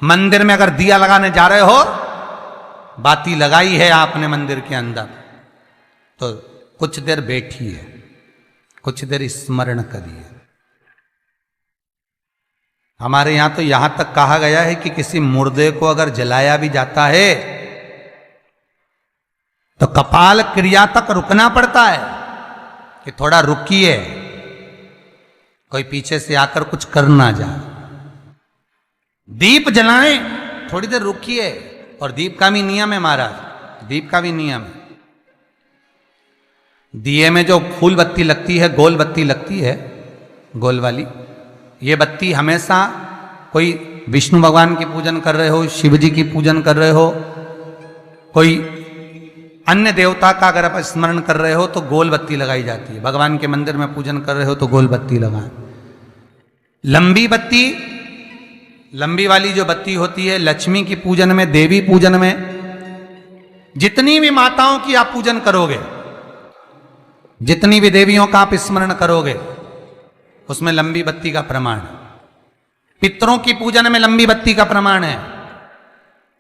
मंदिर में अगर दिया लगाने जा रहे हो, बाती लगाई है आपने मंदिर के अंदर, तो कुछ देर बैठिए, कुछ देर स्मरण करिए। हमारे यहां तो यहां तक कहा गया है कि किसी मुर्दे को अगर जलाया भी जाता है तो कपाल क्रिया तक रुकना पड़ता है कि थोड़ा रुकिए, कोई पीछे से आकर कुछ कर ना जाए। दीप जलाएं, थोड़ी देर रुकिए। और दीप का भी नियम है महाराज, दीप का भी नियम है। दिए में जो फूल बत्ती लगती है, गोल बत्ती लगती है, गोल वाली, ये बत्ती हमेशा कोई विष्णु भगवान की पूजन कर रहे हो, शिव जी की पूजन कर रहे हो, कोई अन्य देवता का अगर आप स्मरण कर रहे हो तो गोल बत्ती लगाई जाती है। भगवान के मंदिर में पूजन कर रहे हो तो गोल बत्ती लगाएं। लंबी बत्ती, लंबी वाली जो बत्ती होती है, लक्ष्मी की पूजन में, देवी पूजन में, जितनी भी माताओं की आप पूजन करोगे, जितनी भी देवियों का आप स्मरण करोगे, उसमें लंबी बत्ती का प्रमाण है। पितरों की पूजन में लंबी बत्ती का प्रमाण है।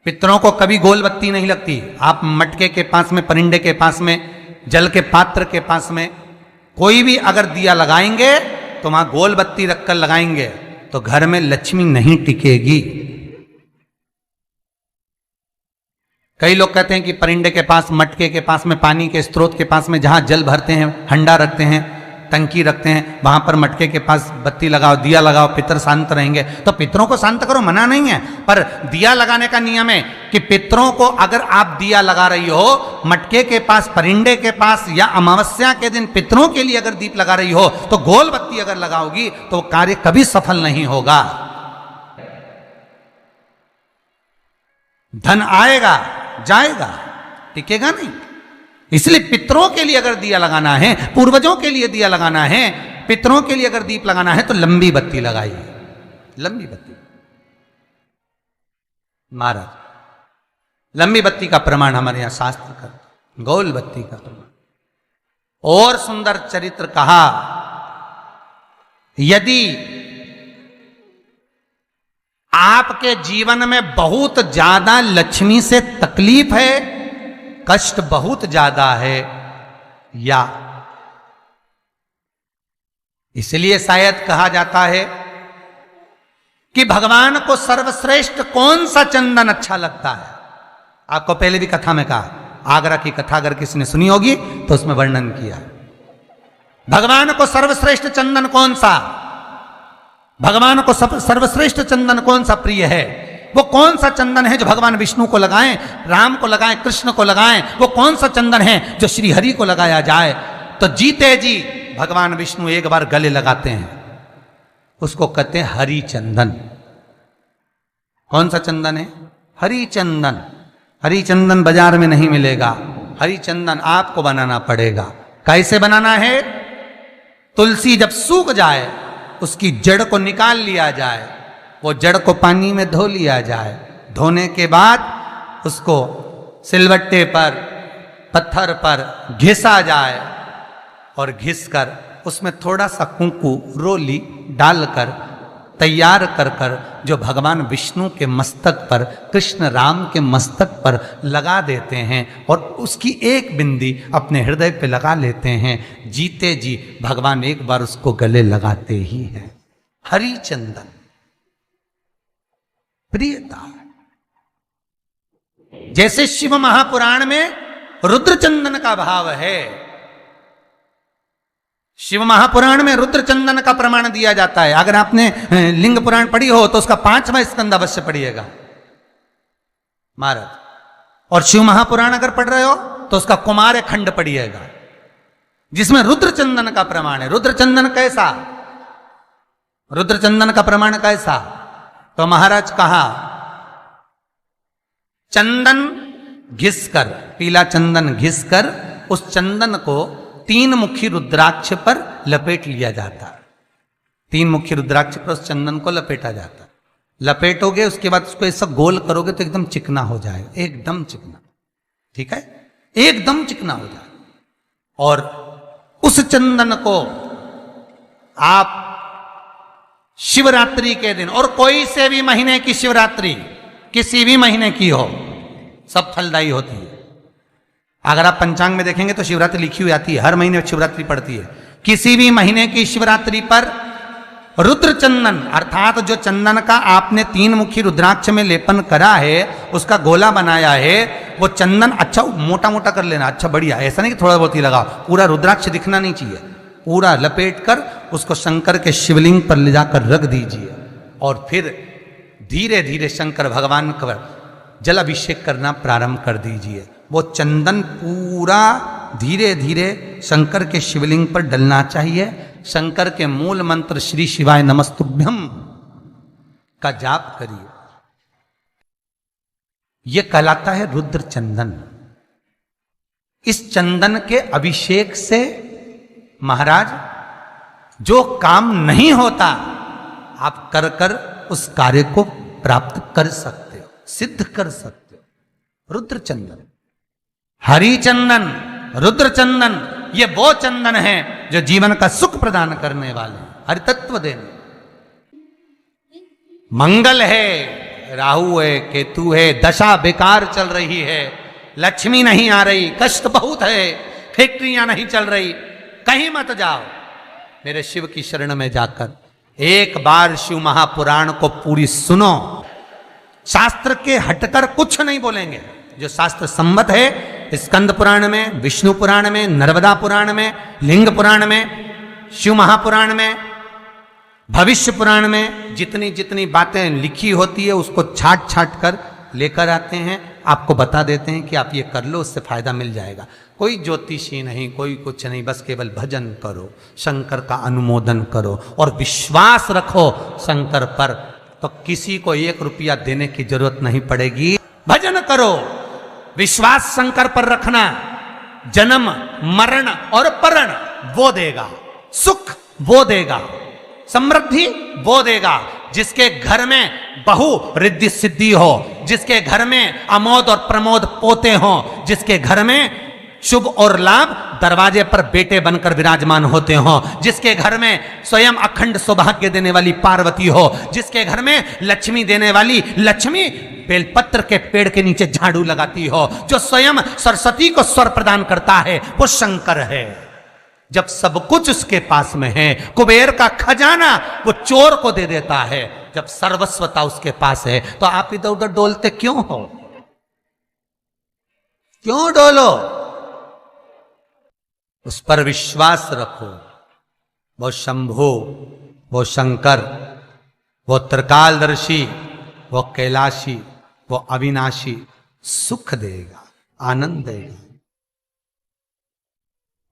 पितरों को कभी गोल बत्ती नहीं लगती। आप मटके के पास में, परिंदे के पास में, जल के पात्र के पास में कोई भी अगर दिया लगाएंगे तो वहां गोल बत्ती रखकर लगाएंगे तो घर में लक्ष्मी नहीं टिकेगी। कई लोग कहते हैं कि परिंदे के पास, मटके के पास में, पानी के स्रोत के पास में जहां जल भरते हैं, हंडा रखते हैं, टंकी रखते हैं, वहां पर मटके के पास बत्ती लगाओ, दिया लगाओ, पितर शांत रहेंगे। तो पितरों को शांत करो, मना नहीं है, पर दिया लगाने का नियम है कि पितरों को अगर आप दिया लगा रही हो मटके के पास, परिंदे के पास, या अमावस्या के दिन पितरों के लिए अगर दीप लगा रही हो तो गोल बत्ती अगर लगाओगी तो कार्य कभी सफल नहीं होगा। धन आएगा जाएगा, टिकेगा नहीं। इसलिए पितरों के लिए अगर दिया लगाना है, पूर्वजों के लिए दिया लगाना है, पितरों के लिए अगर दीप लगाना है तो लंबी बत्ती लगाइए, लंबी बत्ती। महाराज, लंबी बत्ती का प्रमाण हमारे यहां शास्त्र करते, गोल बत्ती का प्रमाण। और सुंदर चरित्र कहा, यदि आपके जीवन में बहुत ज्यादा लक्ष्मी से तकलीफ है, कष्ट बहुत ज्यादा है, या इसलिए शायद कहा जाता है कि भगवान को सर्वश्रेष्ठ कौन सा चंदन अच्छा लगता है। आपको पहले भी कथा में कहा, आगरा की कथा अगर किसी ने सुनी होगी तो उसमें वर्णन किया। भगवान को सर्वश्रेष्ठ चंदन कौन सा, भगवान को सर्वश्रेष्ठ चंदन कौन सा प्रिय है, वो कौन सा चंदन है जो भगवान विष्णु को लगाएं, राम को लगाएं, कृष्ण को लगाएं, वो कौन सा चंदन है जो श्री हरि को लगाया जाए। तो जीते जी भगवान विष्णु एक बार गले लगाते हैं, उसको कहते हैं हरि चंदन। कौन सा चंदन है? हरि चंदन। हरि चंदन बाजार में नहीं मिलेगा, हरि चंदन आपको बनाना पड़ेगा। कैसे बनाना है? तुलसी जब सूख जाए उसकी जड़ को निकाल लिया जाए, वो जड़ को पानी में धो लिया जाए, धोने के बाद उसको सिलवट्टे पर, पत्थर पर घिसा जाए और घिसकर उसमें थोड़ा सा कुंकू, रोली डालकर तैयार कर कर जो भगवान विष्णु के मस्तक पर, कृष्ण राम के मस्तक पर लगा देते हैं और उसकी एक बिंदी अपने हृदय पे लगा लेते हैं। जीते जी भगवान एक बार उसको गले लगाते ही हैं। हरि चंदन प्रियता। जैसे शिव महापुराण में रुद्र चंदन का भाव है, शिव महापुराण में रुद्र चंदन का प्रमाण दिया जाता है। अगर आपने लिंग पुराण पढ़ी हो तो उसका 5वां स्कंद अवश्य पढ़िएगा महाराज, और शिव महापुराण अगर पढ़ रहे हो तो उसका कुमार खंड पढ़िएगा, जिसमें रुद्र चंदन का प्रमाण है। रुद्र चंदन कैसा, रुद्र चंदन का प्रमाण कैसा? तो महाराज कहा, चंदन घिसकर, पीला चंदन घिसकर उस चंदन को 3 मुखी रुद्राक्ष पर लपेट लिया जाता। 3 मुखी रुद्राक्ष पर उस चंदन को लपेटा जाता। लपेटोगे उसके बाद उसको ऐसा गोल करोगे तो एकदम चिकना हो जाएगा, एकदम चिकना, ठीक है, एकदम चिकना हो जाएगा। और उस चंदन को आप शिवरात्रि के दिन, और कोई से भी महीने की शिवरात्रि, किसी भी महीने की हो, सब फलदायी होती है। अगर आप पंचांग में देखेंगे तो शिवरात्रि लिखी हुई आती है, हर महीने शिवरात्रि पड़ती है। किसी भी महीने की शिवरात्रि पर रुद्र चंदन अर्थात जो चंदन का आपने 3 मुखी रुद्राक्ष में लेपन करा है, उसका गोला बनाया है, वो चंदन अच्छा मोटा मोटा कर लेना, अच्छा बढ़िया, ऐसा नहीं कि थोड़ा बहुत ही लगाओ, पूरा रुद्राक्ष दिखना नहीं चाहिए, पूरा लपेट कर उसको शंकर के शिवलिंग पर ले जाकर रख दीजिए और फिर धीरे धीरे शंकर भगवान का जल अभिषेक करना प्रारंभ कर दीजिए। वो चंदन पूरा धीरे धीरे शंकर के शिवलिंग पर डलना चाहिए। शंकर के मूल मंत्र श्री शिवाय नमस्तुभ्यम का जाप करिए। यह कहलाता है रुद्र चंदन। इस चंदन के अभिषेक से महाराज जो काम नहीं होता आप कर कर उस कार्य को प्राप्त कर सकते हो, सिद्ध कर सकते हो। रुद्र चंदन, हरि चंदन, रुद्र चंदन, ये वो चंदन है जो जीवन का सुख प्रदान करने वाले, हरि तत्व देने। मंगल है, राहु है, केतु है, दशा बेकार चल रही है, लक्ष्मी नहीं आ रही, कष्ट बहुत है, फैक्ट्रियां नहीं चल रही, कहीं मत जाओ, मेरे शिव की शरण में जाकर एक बार शिव महापुराण को पूरी सुनो। शास्त्र के हटकर कुछ नहीं बोलेंगे, जो शास्त्र सम्मत है, स्कंद पुराण में, विष्णु पुराण में, नर्मदा पुराण में, लिंग पुराण में, शिव महापुराण में, भविष्य पुराण में जितनी जितनी बातें लिखी होती है उसको छाट छाट कर लेकर आते हैं, आपको बता देते हैं कि आप ये कर लो, उससे फायदा मिल जाएगा। कोई ज्योतिषी नहीं, कोई कुछ नहीं, बस केवल भजन करो, शंकर का अनुमोदन करो और विश्वास रखो शंकर पर, तो किसी को 1 रुपया देने की जरूरत नहीं पड़ेगी। भजन करो, विश्वास शंकर पर रखना, जन्म मरण और परण वो देगा, सुख वो देगा, समृद्धि वो देगा। जिसके घर में बहु रिद्धि सिद्धि हो, जिसके घर में अमोद और प्रमोद पोते हो, जिसके घर में शुभ और लाभ दरवाजे पर बेटे बनकर विराजमान होते हो, जिसके घर में स्वयं अखंड सौभाग्य देने वाली पार्वती हो, जिसके घर में लक्ष्मी देने वाली लक्ष्मी बेलपत्र के पेड़ के नीचे झाड़ू लगाती हो, जो स्वयं सरस्वती को स्वर प्रदान करता है, वो शंकर है। जब सब कुछ उसके पास में है, कुबेर का खजाना वो चोर को दे देता है, जब सर्वस्वता उसके पास है, तो आप इधर उधर डोलते क्यों हो? क्यों डोलो? उस पर विश्वास रखो। वो शंभु, वो शंकर, वो त्रिकालदर्शी, वो कैलाशी, वो अविनाशी सुख देगा, आनंद देगा।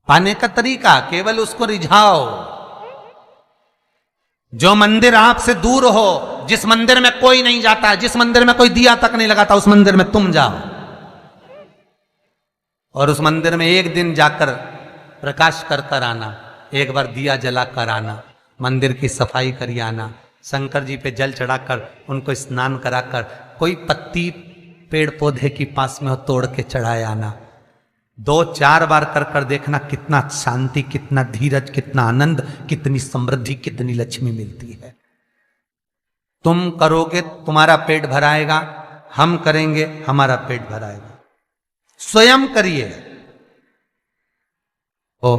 पाने का तरीका केवल उसको रिझाओ। जो मंदिर आपसे दूर हो, जिस मंदिर में कोई नहीं जाता, जिस मंदिर में कोई दिया तक नहीं लगाता, उस मंदिर में तुम जाओ और उस मंदिर में एक दिन जाकर प्रकाश कर कर आना, एक बार दिया जला कर आना, मंदिर की सफाई करी आना, शंकर जी पे जल चढ़ाकर उनको स्नान कराकर, कोई पत्ती पेड़ पौधे की पास में हो तोड़ के चढ़ाए आना। 2-4 बार कर कर देखना कितना शांति, कितना धीरज, कितना आनंद, कितनी समृद्धि, कितनी लक्ष्मी मिलती है। तुम करोगे तुम्हारा पेट भराएगा, हम करेंगे हमारा पेट भराएगा। स्वयं करिए। ओ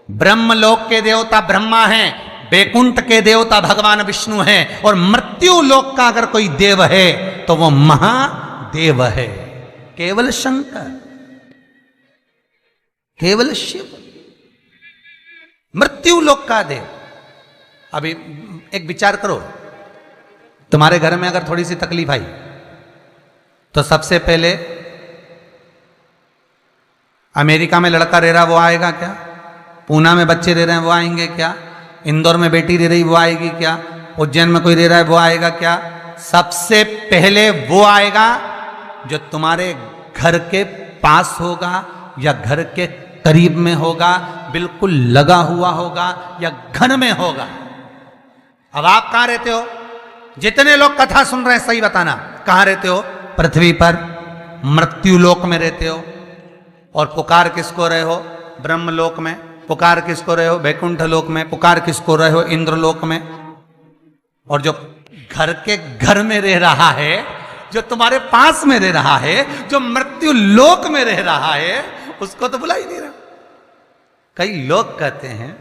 ब्रह्मलोक के देवता ब्रह्मा हैं, बैकुंठ के देवता भगवान विष्णु हैं, और मृत्यु लोक का अगर कोई देव है तो वो महादेव है, केवल शंकर, केवल शिव, मृत्यु लोक का देव। अभी एक विचार करो, तुम्हारे घर में अगर थोड़ी सी तकलीफ आई तो सबसे पहले अमेरिका में लड़का रह रहा वो आएगा क्या? पूना में बच्चे रह रहे हैं वो आएंगे क्या? इंदौर में बेटी रह रही वो आएगी क्या? उज्जैन में कोई रह रहा है वो आएगा क्या? सबसे पहले वो आएगा जो तुम्हारे घर के पास होगा या घर के करीब में होगा, बिल्कुल लगा हुआ होगा या घर में होगा। अब आप कहां रहते हो? जितने लोग कथा सुन रहे हैं सही बताना, कहां रहते हो? पृथ्वी पर मृत्यु लोक में रहते हो। और पुकार किसको रहे हो? ब्रह्मलोक में। पुकार किसको रहे हो? बैकुंठ लोक में। पुकार किसको रहे हो? इंद्रलोक में। और जो घर के घर में रह रहा है जो तुम्हारे पास में रह रहा है, जो मृत्यु लोक में रह रहा है, उसको तो बुला ही नहीं रहा। कई लोग कहते हैं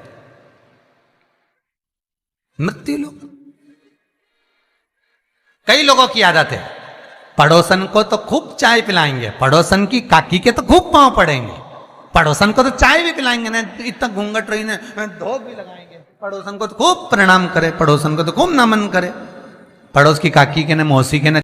मृत्यु लोक। कई लोगों की आदत है, पड़ोसन को तो खूब चाय पिलाएंगे, पड़ोसन की काकी के तो खूब पांव पड़ेंगे, पड़ोसन को तो चाय भी पिलाएंगे ना, इतना घूंघट रही ना, धोख भी लगाएंगे, पड़ोसन को तो खूब प्रणाम करे, पड़ोसन को तो खूब नमन करे, पड़ोस की काकी के न मौसी के न